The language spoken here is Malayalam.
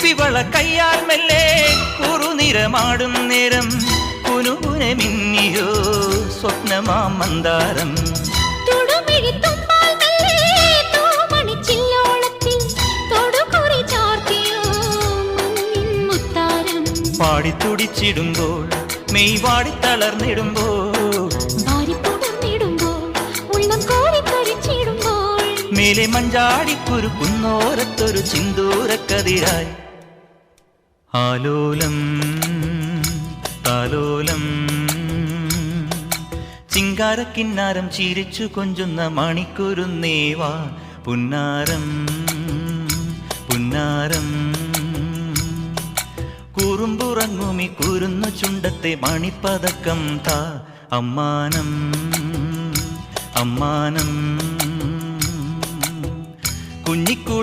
കുപ്പിവള കയ്യാൽ മെല്ലെ കുറുനിറമാടും നേരം കുനുകുനെ മിന്നിയോ സ്വപ്നമാം മന്ദാരം. പാടിത്തുടിച്ചിടുമ്പോൾ മെയ് വാടി തളർന്നിടുമ്പോൾ മേലെ മഞ്ചാടിക്കുരുക്കുന്നോരത്തൊരു ചിന്തൂരക്കതിരായി ആലോലം താലോലം ചിങ്കാരക്കിന്നാരം ചിരിച്ചു കൊഞ്ചുന്ന മണിക്കുരുന്നേവാ പുന്നാരം പുന്നാരം. കുറുമ്പുറങ്ങുമി കുരുന്നു ചുണ്ടത്തെ മണിപ്പതക്കം താ അമ്മാനം അമ്മാനം. കുഞ്ഞിക്കു